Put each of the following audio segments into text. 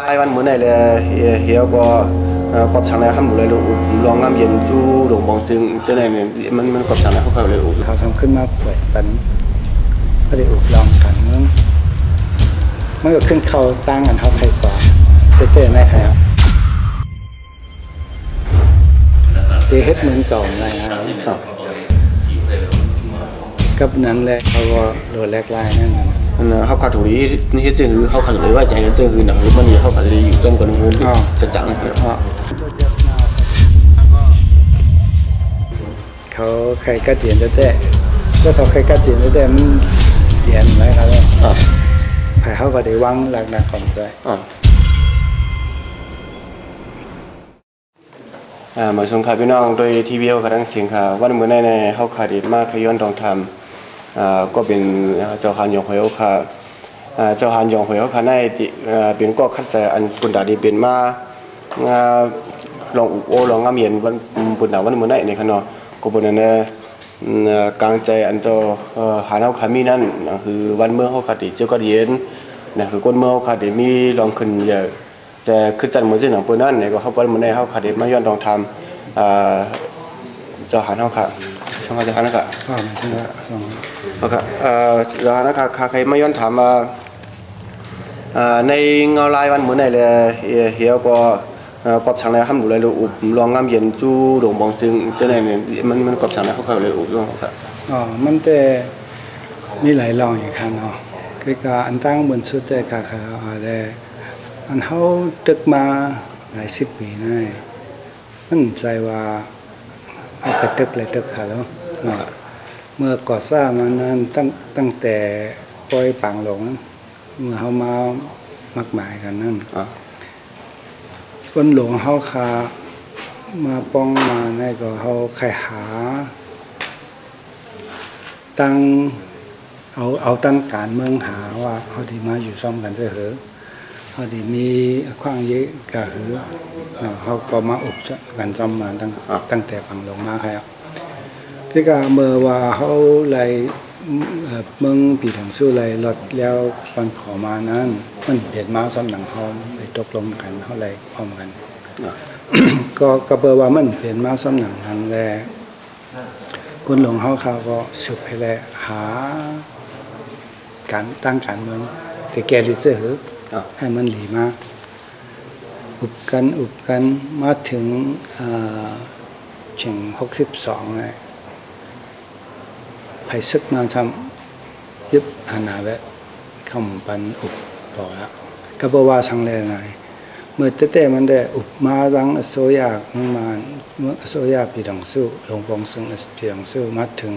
ai văn mới này là hiểu có sáng này hâm lại luôn lòng ngắm nhìn chú đồng bằng chừng cho này mình có sáng này không phải là luônเขาทำขึ้นมาเปิดปันก็ได้อุบลองกันมันก็ขึ้นเขาตั้งกันเขาใครกว่าเต้ๆในใครตีเฮ็ดเหมือนเก่าไงครับกับนั้นแหละเขาก็โดนแลกไล่นั่นเขาขาดถูนี้นี่เฮ็ดจึงคือเขาขาดเลยว่าใจจึงคือหนังหรือมันนี่เขาขาดเลยอยู่ต้นกันงูจะจังเขาใครกัดเตียนเต้ๆแล้วเขาใครกัดเตียนเต้ๆมันเตียนไหมครับใครเขาก็ได้วางหลักหนักของใจมาชมข่าวพี่น้องโดยทีวีเขากำลังเสียงข่าววันเมื่อในเขาขาดมากขย้อนทองทำก็เป็นเจ้าฮันยองหวยเขาขาเจ้าฮันยองหวยเขาขาในเป็นก็คัดใจอันปุ่นดาดีเป็นมาลองโอลองงามเย็นวันปุ่นดาวันเมื่อในขณะก็ปุ่นนั้นกลางใจอันเจ้าหาเขาขามีนั่นคือวันเมื่อเขาขาดเจ้าก็เย็นนะคือก้นเมื่อเขาขาดมีลองขึ้นเยอะแต่คือจันทร์เหมือนที่หนังปืนนั่นเนี่ยก็เขาวันเมื่อในเขาขาดมาย้อนทองทำเจ้าหาเขาขาช่องเจ้าหาเขาโอเคเจ้าหาเขาใครมาย้อนถามในเงาลายวันเมื่อในเลยเหี้ยก็ช่างเลยทำดูเลยอุบลองงามเย็นจูดงบองจึงเจ้าไหนเนี่ยมันก็ช่างเลยเขาเลยอุบด้วยครับมันแต่มีหลายลองอย่างคันเนาะคือการอันตั้งบนสุดแต่ขาอะไรอันเขาตึกมาหลายสิบปีนั่นมั่นใจว่าเขากระตึกเลยตึกขาแล้วเมื่อก่อสร้างมานั้นตั้งแต่ปอยปังหลงเมื่อเขามามากมายกันนั่นคนหลงเขาคามาป้องมาในก็เขาใครหาตั้งเอาตั้งการเมืองหาว่าเขาดีมาอยู่ซ่อมกันเถอะเขาดีมีขว้างเยอะก็คือเขาก็มาอุบกันซ่อมมาตั้งแต่ฝั่งลงมาครับที่ก็เมื่อว่าเขาเลยเมืองปีถังสู้เลยลดแล้วฟันขอมานั้นมันเด็ดมาซ่อมหนังเขาเลยตกลงกันเขาเลยพร้อมกันก็เปิดว่ามันเปลี่ยนมาซ่อมหนังนั้นแหละคนหลงเขาก็สืบให้แลหาการตั้งการเมืองแต่แกลิเจอร์ให้มันหลีมาอุบกันมาถึงเฉียง62เลยไผ่ซึกมาทำยึดหนาแวะคำปันอุบต่อแล้วก็บอกว่าช่างแรงไงเมื่อเต้มันได้อุบมารังโซยากมาเมื่อโซยาปีดังสู้ลงปองซึ่งปีดังสู้มาถึง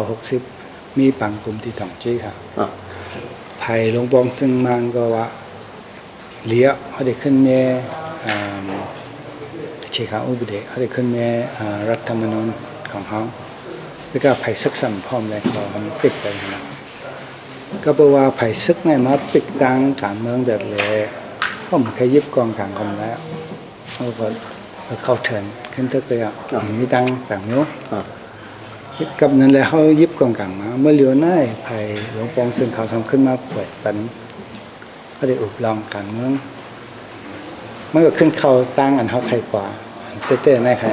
1960มีปังกลุ่มที่ต้องจี้ค่ะไผ่ลงปองซึ่งมันก็ว่าเลี้ยเขาได้ขึ้นเมเชียร์อุบเดเขาได้ขึ้นเมรัฐธรรมนูญของเขาแล้วก็ไผ่ซึกสัมพร้อมเลยเขาทำปิดไปนะก็บอกว่าไผ่ซึกไงมาปิดดังการเมืองแบบเลยก็มันเคยยึดกองกลางคนแล้วเขาก็เข้าเถินขึ้นตึกเลยมีดังต่างนิ้วกับนั้นเลยเขายึดกองกลางมาเมื่อเลี้ยวหน้าไผ่หลวงปองซึ่งเขาทำขึ้นมาเปิดปันก็ได้อุบลองการเมืองมันก็ขึ้นเขาตั้งอันเขาใครกว่าเต้ๆในใคร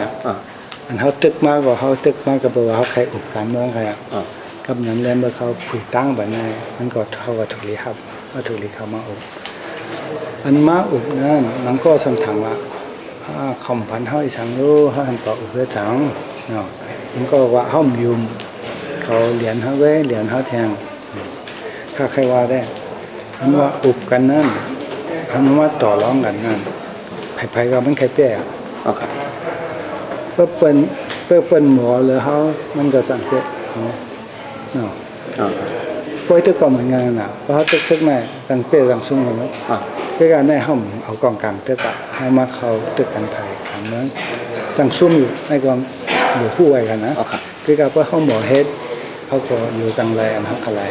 อันเขาตึกมากกว่าเขาตึกมากกับว่าเขาใครอุบการเมืองใครกับนั้นแล้วเมื่อเขาผูกตั้งแบบนั้นมันก็เท่ากับถูกลีครับว่าถูกลีเขามาอุบอันมาอุบนั่นมันก็สำคัญว่าคำพันเขาอีสังรู้เขาหันต่ออุบเพื่อสังเนาะมันก็ว่าเขามียุ่มเขาเหรียญเขาไว้เหรียญเขาแทงถ้าใครว่าได้อันว่าอุบกันนั่นอันว่าต่อร้องกันนั่นไผ่ก็มันใครเปี้ยเพื่อเป็นหมอหรือเขามันก็สั่งเปี้ยเนาะปล่อยตัวก็เหมือนกันนะเพราะเขาตึกซึกแม่สั่งเปี้ยสั่งซุ่มกันมั้งเพื่อการในห้องเอากองกลางตึกให้มาเขาตึกกันไทยกันเมืองสั่งซุ่มอยู่ในกองอยู่คู่ไว้กันนะคือการว่าเขาหมอเฮ็ดเขาก็อยู่จังไรอันเขาอะไร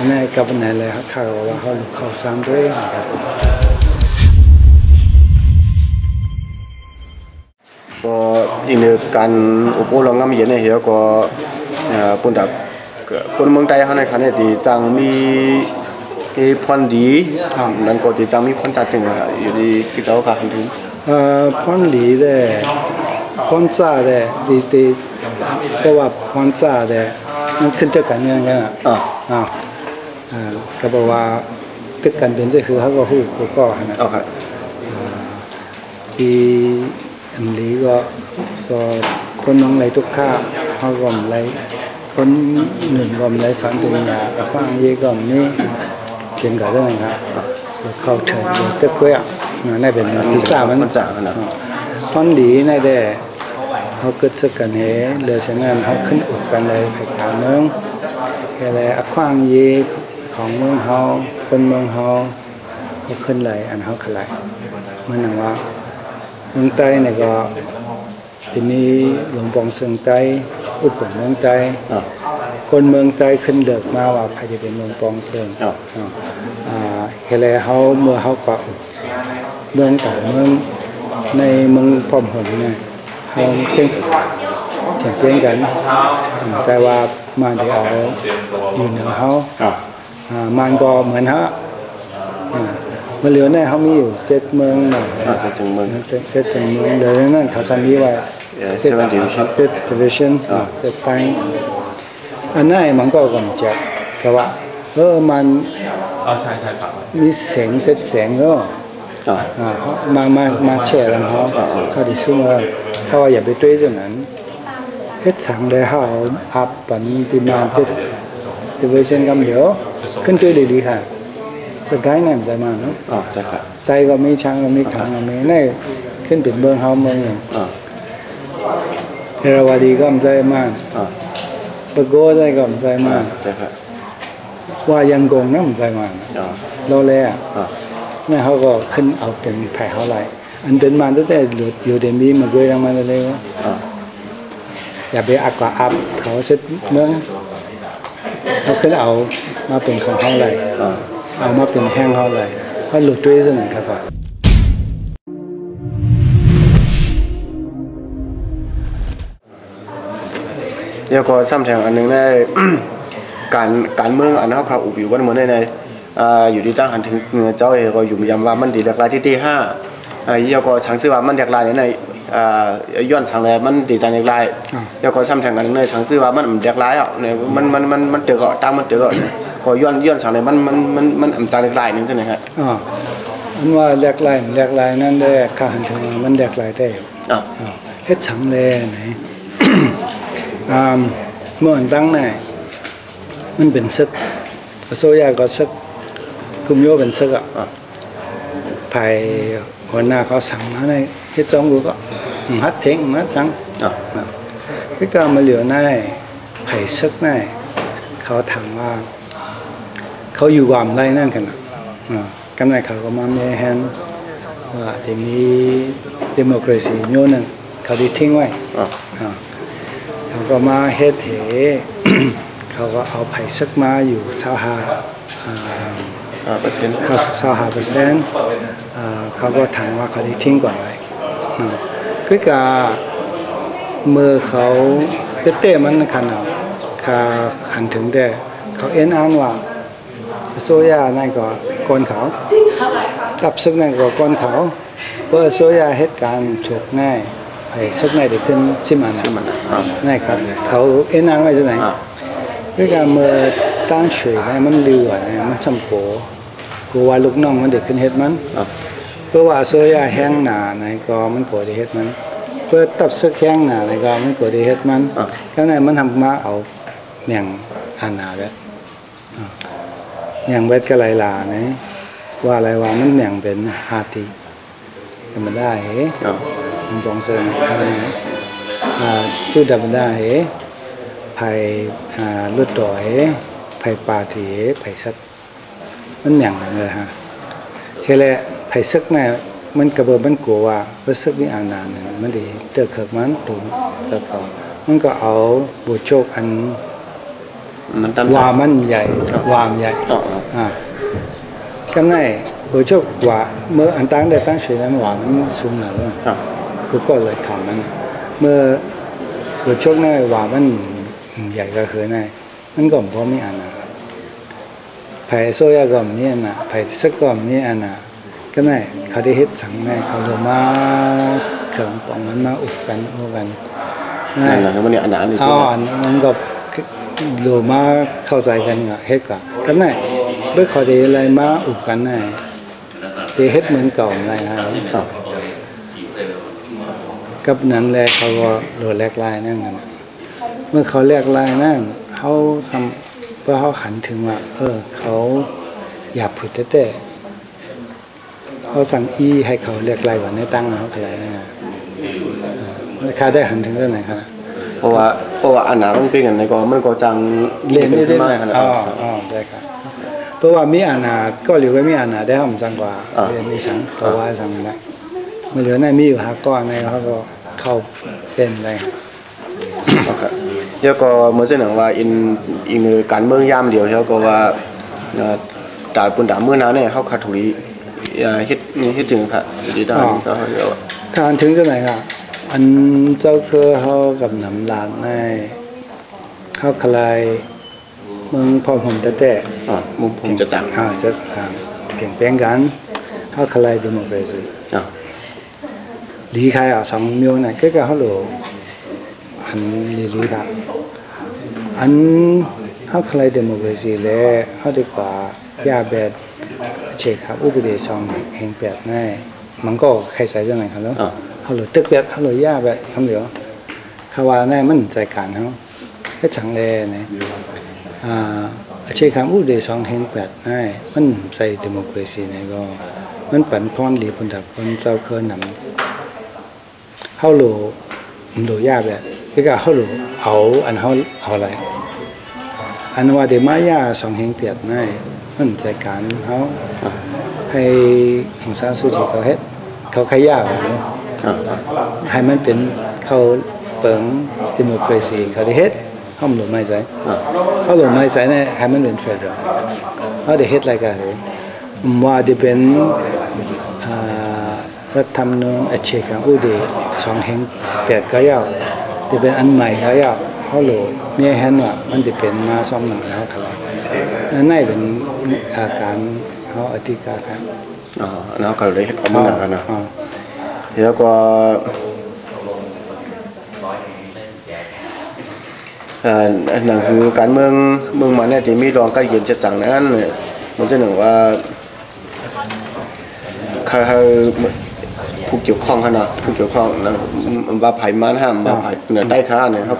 ในกับไหนเลยครับข่าวว่าเขาลุกเข้าซ้ำด้วยนะครับก็อีกการอุปโภคงามเย็นเนี่ยเหี้ยก็ปุ่นดักคนเมืองไทยเขาในคันเนี่ยที่จังมี พรดีนั่นก็จะมีพรจัดจึงอยู่ดีที่เราค่ะถึงพรดีเลยพรจ่าเลยดีก็ว่าพรจ่าเลยมันขึ้นจากกันยังไงก็บอกว่าตึกกันเป็นจะคือเขาก็หูก็นะที่อันนี้ก็คนน้องไรทุกข้าเขาก็ไรคนหนึ่งก็ไรสอนปัญญากับฟังยี่ก็มีเกี่ยงกับเรื่องครับเข้าเถิดตึกเว้ยนั่นเป็นที่ทราบมันตอนดีนั่นแหละเขาเกิดสึกกันเหรอเลยฉะนั้นเขาขึ้นอุดกันเลยไปกลางเมืองอะไรขว้างยี่ของเมืองเขาคนเมืองเขาขึ้นไหลอันเขาขลายเมื่อนังว่าเมืองใต้เนี่ยก็ที่มีหลวงปองเซิงใต้อุปเมืองใต้คนเมืองใต้ขึ้นเดือกมาว่าใครจะเป็นหลวงปองเซิงแค่แล้วเขาเมื่อเขาก็เมืองต่างเมืองในเมืองพร้อมหงเนี่ยเขาเก่งเก่งกันแต่ว่ามันเดี๋ยวเอาอยู่เหนือเขามันก็เหมือนฮะเมื่อเหลือเนี่ยเขามีอยู่เซตเมืองหนึ่งเซตจังเมืองเดี๋ยวนั้นเขาจะมีไว้เซตดิวิชั่นเซตไฟอันนั้นมันก็กำจัดเพราะว่ามันมีเสียงเซตเสียงก็มาแช่แล้วเขาดิซึ่งเขาว่าอย่าไปด้วยเรื่องนั้นเฮ็ดสั่งเลยเขาอัพปันที่มาเซตดิวิชั่นกำเดียวขึ้นด้วยดีๆค่ะสกายนั่นใจมาเนาะใช่ครับไตก็มีช้างก็มีขังก็มีนี่ขึ้นเป็นเมืองเฮาเมืองหนึ่งเทรวดีก็ใจมาปะโกใจก็ใจมาใช่ครับว่ายังกงนั่นใจมาเราเลยนี่เขาก็ขึ้นเอาเป็นแผ่เขาไหลอันเดินมาตั้งแต่อยู่เดมีมาด้วยยังมาเลยว่าอย่าไปอักกว่าอัพเขาเสร็จเมืองเขาขึ้นเอามาเป็นของเขาไหลเอามาเป็นแห้งเขาเลยเขาหลุดด้วยสนั่นครับว่าเดี๋ยวก็ซ้ำแทงอันนึงได้การเมืองอันเขาอุบอยู่วันเหมือนในอยู่ที่ตั้งหันถึงเจ้าเองก็อยู่ยำว่ามันดีหลากหลายที่ห้าเดี๋ยวก็ชังซื้อว่ามันหลากหลายในย้อนสังแลมันดีใจหลากหลายเดี๋ยวก็ซ้ำแทงอันนึงในชังซื้อว่ามันหลากหลายเนี่ยมันเดือดตั้งมันเดือดก็ย้อนสังเลยมันอันจางหลายนึงใช่ไหมครับอันว่าแหลกลายนั่นได้ข้าหันถึงมันแหลกลายได้เฮ็ดสังเลยไหนเมื่อตั้งไหนมันเป็นซึกโซยาก็ซึกคุมโยเป็นซึกภายหัวหน้าเขาสั่งมาในเฮ็ดจองกูก็ฮัดเทงมาจังพี่ก็มาเหลือในไผ่ซึกในเขาถามว่าเขาอยู่ความไรนั่นกันกันไหนเขาก็มาเมแฮนว่าจะมีดิโมคราซีโยนึงเขาได้ทิ้งไว้เขาก็มาเฮ็ดเหเขาก็เอาไผ่ซึกมาอยู่25%เขาก็ถามว่าเขาได้ทิ้งกว่าไรก็เมื่อเขาเต้มันขนาดขาหันถึงได้เขาเอ็นอ่านว่าโซยานั่นก็ก้นเขาจับซึกนั่นก็ก้นเขาเพื่อโซยาเหตุการณ์ถูกง่ายไอ้ซึกนั่นได้ขึ้นสิมันง่ายครับเขาเอ็นอ่านไว้ที่ไหนก็เมื่อตั้งเฉยนี่มันเลือนี่มันสำโขกูว่าลูกน้องมันเด็กขึ้นเฮ็ดมันเพื่อว่าโซยาแห้งหนาในก็มันโกรธเฮ็ดมันเพื่อตับซึกแห้งหนาในก็มันโกรธเฮ็ดมันข้างในมันทำมาเอาเมียงอานาแบบอย่างเวทก็ไหลลาเนี่ยว่าอะไรว่ามันแม่งเป็นฮาตีธรรมดาเหรอมันตรงเสนจุดธรรมดาเหรอไผ่ลุดดอยไผ่ปาถีไผ่ซักมันแม่งเลยฮะแค่แหละไผ่ซักเนี่ยมันกระเบื้องมันกลัวว่าเพื่อซักวิอาณาเนี่ยมันดีเติร์เขิกมันถูกสับเอามันก็เอาบุโชคอันว่ามันใหญ่วามใหญ่กันไงบุโชคว่าเมื่ออันตั้งได้ตั้งเฉยนั้นว่ามันสูงหน่อยก็เลยทำมันเมื่อบุโชคนั้นว่ามันใหญ่ก็คือไงมันก็พอไม่อ่านนะ แ ไผโซยากอมนี่น่ะไผสักกอมนี่อันน่ะก็ได้เขาได้เฮ็ดสังแม่เขาลงมาเขิงปองมันมาอุบกันโอ้กันนั่นแหละครับมันเนี่ยอันนั้นนี่อ๋อมันก็ลงมาเข้าใจกันก็เฮ็ดก็ได้เบิ่เขาได้อะไรมาอุบกันได้ได้เฮ็ดเหมือนเก่าได้ครับกับนั้นแลเขาก็โดนแลกลายนั่นน่ะเมื่อเขาแลกลายนั่นเขาทำเพื่อเขาหันถึงว่าเขาอยากผิดแต่เขาสั่งให้เขาเรียกลายว่าในตั้งเขาอะไรนะค่าได้หันถึงเรื่องไหนครับเพราะว่าอันหนามันเป็นกันในก็มันก็จังเรียนได้ไหมอ๋อได้ครับเพราะว่ามีอันหนาก็เหลือไว้มีอันหนาได้ห้องจังกว่าเรียนมีสังเพราะว่าสังได้เมื่อเหลือในมีอยู่หาก้อนในเขาก็เข้าเป็นอะไรครับแล้วก็เมื่อเสนอว่าอินการเมืองยามเดียวแล้วก็ว่าตาปุ่นตาเมื่อนั้นเนี่ยเขาขาดถุยเฮ็ดจึงค่ะดีด้านก็เรียกว่าการถึงจะไหนอ่ะอันเจ้าคือเขากับน้ำลานในเขาคลายเมืองพอผมแต่มุมผมจะจังจะเปลี่ยนแปลงกันเขาคลายดิโมคราซี离开啊，上庙呢，这个好咯，很离开。อันเขาคลายดิโมคราซีแล้วเขาดีกว่ายาแบบเช็คครับอุปนิสัยแห่งแบบง่ายมันก็ใครใส่จังไหนครับแล้วเขาเลยตึกแบบเขาเลยยาแบบคำเดียวเขาว่าแน่มันใจการเขาแค่ฉังแลเนี่ยเช็คครับอุปนิสัยแห่งแบบง่ายมันใส่ดิโมคราซีเนี่ยก็มันปั่นพรหรือผลดักคนเจ้าเคยนำเขาหลูยาแบบก็เขาหลูเอาอันเขาเอาอะไรอันว่าเดมายาสองแห่งเปียดง่ายมันใจการเขาให้ของซาสุจิเขาเฮ็ดเขาขยาแบบนี้ให้มันเป็นเขาเปิงดิโมคราซีเขาได้เฮ็ดเขาหลูไม่ใส่เขาหลูไม่ใส่เนี่ยให้มันเป็นเฟดรัลเขาได้เฮ็ดอะไรกันเลยว่าจะเป็นรัฐธรรมนูญเชคังอุดีสองแห่ง8 ก็ยาวจะเป็นอันใหม่ก็ยาวเขาโหลเนี่ยเห็นว่ามันจะเป็นมาซ่อมหนังแล้วเท่าไหร่นั่นน่าเป็นอาการเขาอธิการครับแล้วก็เลยให้ความหนักนะแล้วก็นั่นคือการเมืองมันเนี่ยที่มีรองการเย็นจะจังนั้นมันจะหนึ่งว่าผู้เกี่ยวข้องนะผู้เกี่ยวข้องนะว่าไผ่มันห้ามว่าไผ่เนี่ยได้ค่าเนี่ยเขา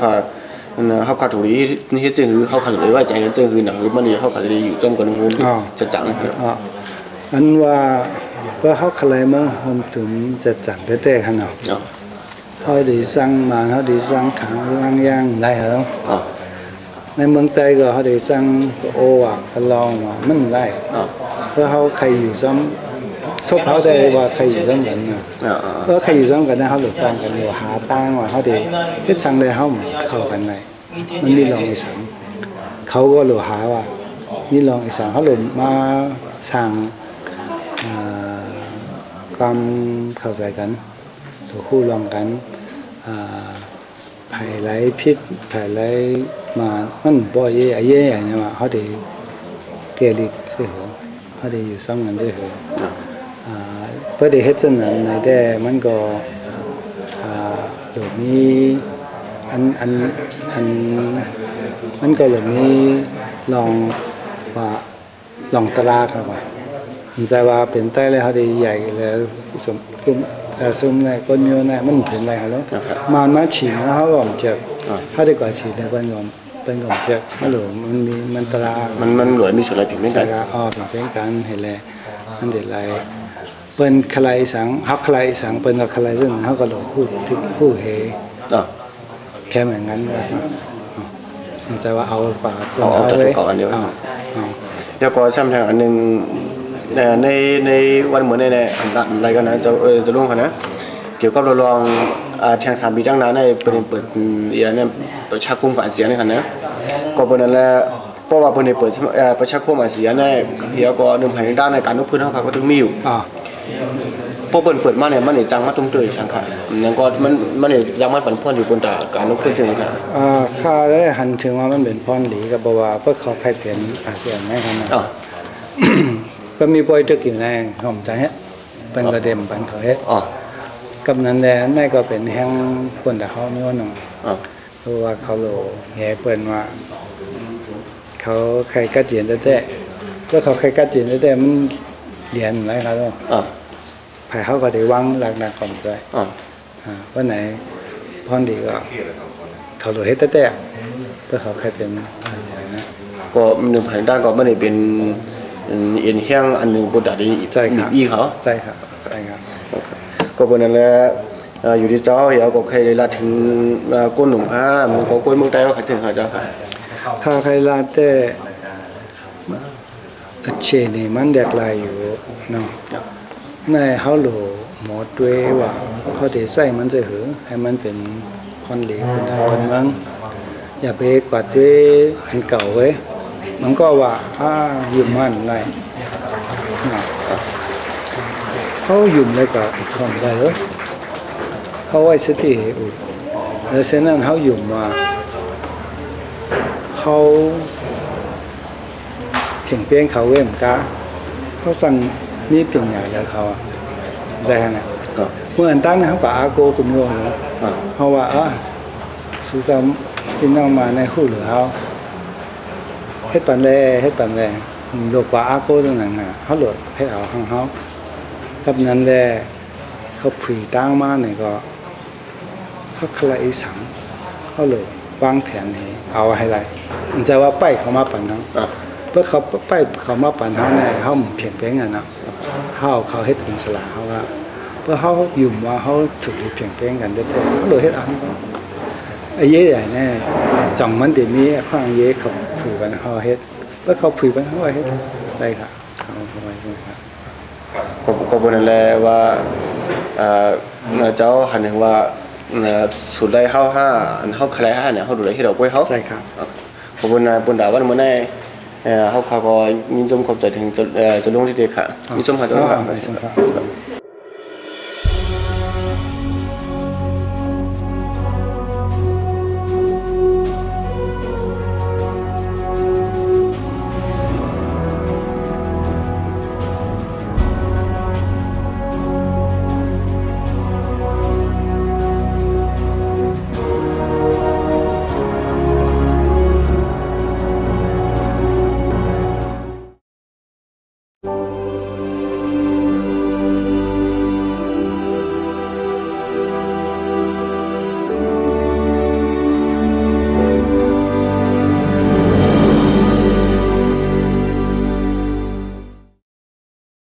ขาดถุยนี่จึงคือเขาขาดถุยว่าใจจึงคือหนังหรือมันนี่เขาขาดถุยอยู่จมกันหูจะจังนะครับอันว่าเพื่อเขาขลายมาผมถึงจะจังได้ขนาดเขาได้สร้างมาเขาได้สร้างขังสร้างย่างได้เหรอในเมืองไทยก็เขาได้สร้างโอวะพลองว่ามันได้เพื่อเขาใครอยู่ซ้ำชอบเขาได้ว่าใครอยู่ร่วมกันนะเพราะใครอยู่ร่วมกันนะเขาหลุดตั้งกันอยู่หาตั้งว่าเขาได้ที่สั่งได้เขาเข้ากันไหนมันนี่ลองไอ้สังเขาก็หลุดหาว่านี่ลองไอ้สังเขาหลุดมาสั่งความเข้าใจกันถูกคู่ลองกันไผ่ไหลพิษไผ่ไหลมามันบ่อยเย่เนี่ยว่าเขาได้เกลิดเสียหัวเขาได้อยู่ซ้ำกันเสียหัวเพื่อได้เฮ็ดจังนั้นในแต่มันก็หรือมีอันมันก็หรือมีลองว่าลองตราครับว่ามันใจว่าเป็นใต้เลยเขาได้ใหญ่แล้วสมในก้นโยนมันเป็นอะไรแล้วมาฉีดนะเขาก็เจ็บเขาได้กว่าฉีดในเป็นก่อนเจ็บมันหรือมันตรามันหลวยมีส่วนอะไรผิดไม่ได้ผิดเป็นการเห็นเลยมันเด็ดไรเป็นคลายสังฮักคลายสังเป็นกับคลายเรื่องเขาก็หลงพูดเฮแค่เหมือนกันมันจะว่าเอาฝาตัวเอาไว้ก่อนเดียวแล้วก็ซ้ำทางอันนึงในวันเหมือนในอะไรกันนะจะรุ่งกันนะเกี่ยวกับเราลองแทง3 ปีตั้งนานในเปิดเนี่ยประชาคมฝ่ายเสียนี่กันนะก็เป็นนั่นแหละเพราะว่าเปิดประชาคมฝ่ายเสียในเฮียก็หนึ่งภายในด้านในการนกพื้นเขาก็ถึงมีอยู่พอเปิดมาเนี่ยมันเนี่ยจังมาตุ้มเตยสังขารยังก็มันเนี่ยยังมันปั่นพ่นอยู่บนตาการนกพื้นจริงๆครับข้าได้หันถึงว่ามันเป็นพ่นหลีกับบัวเพื่อเขาใครเปลี่ยนอาเซียนไหมครับ ก็มีบอยตะกี้ในหอมใจเฮ็ดเป็นกระเด็มเป็นเขาเฮ็ด อ๋อ กับนั้นแหละนั่นก็เป็นแห้งคนแต่เขามีว่าหนอง อ๋อ เพราะว่าเขาโลแห่เปิ้นว่าเขาใครกัดเจียนแต่เพื่อเขาใครกัดเจียนแต่มันเรียนอะไรครับ อ๋อ ภายเขาก็ได้วางหลักหนักของใจ อ๋อ วันไหนพรดีก็เขาโลเฮ็ดแต่เพื่อเขาใครเป็นอาเซียนนะ ก็หนึ่งผ่านด้านก็ไม่ได้เป็นเอ็นแห้งอันหนึ่งบนดาดี ใช่ครับ อีเขา ใช่ครับใช่ครับ ก็เป็นนั่นแหละอยู่ที่เจ้าเหี่ยวก็เคยได้ละถึงก้นหนุ่มผ้ามันก็ก้นเมืองใต้ก็ขัดถึงหาเจ้าค่ะ ถ้าใครลาแต่เชนี่มันแดกลายอยู่เนาะในเขาโหลหมอด้วยว่าเขาได้ใส่มันจะหือให้มันเป็นคนหลีคนทางคนเมืองอย่าไปกวาดด้วยอันเก่าไว้มันก็ว่ายุ่มมันไรเนาะเขายุ่มเลยก็อีกคนได้เลยเขาไว้สติอุดแล้วเส้นนั้นเขายุ่มว่าเขาเพียงเพียงเขาเว้มกะเขาสั่งนี่เพียงใหญ่แล้วเขาได้ขนาดเมื่ออันตั้งนะเขาก็อาโกกุมโยนเขาว่าสุสามพี่น้องมาในหูหรือเขาเฮ็ดปันแลโลกว่าอาโกตรงนั้นเขาโหลดให้เอาของเขากับนั้นแลเขาผีตั้งมาเนี่ยก็เขาคลายสังเขาโหลดวางแผนนี้เอาให้ไรมันจะว่าไปเขามาปั่นเขาเพื่อเขาไปเขามาปั่นเขาเนี่ยเขาเพียงเพียงเนาะเขาเฮ็ดเป็นสลาเขาว่าเพื่อเขายุ่มว่าเขาถูกเพียงเพียงกันแต่เขาโดยเฮ็ดไอ้เย่ใหญ่แน่สองมันเดี๋ยวนี้ข้างเย่เขาผูกกันเขาเฮ็ดเพื่อเขาผูกกันเขาเฮ็ดได้ค่ะเขาไว้ครับก็เป็นนั่นแหละว่าเจ้าหันถึงว่าสุดได้เข้าห้าอันเข้าคลายห้าเนี่ยเขาดูได้ที่เราไว้เขาใช่ครับขอบคุณนายปุ่นดาวันเมื่อไหร่เขาก็ยินจมขอบใจถึงจะลงที่เด็กค่ะยินจมขอบใจครับ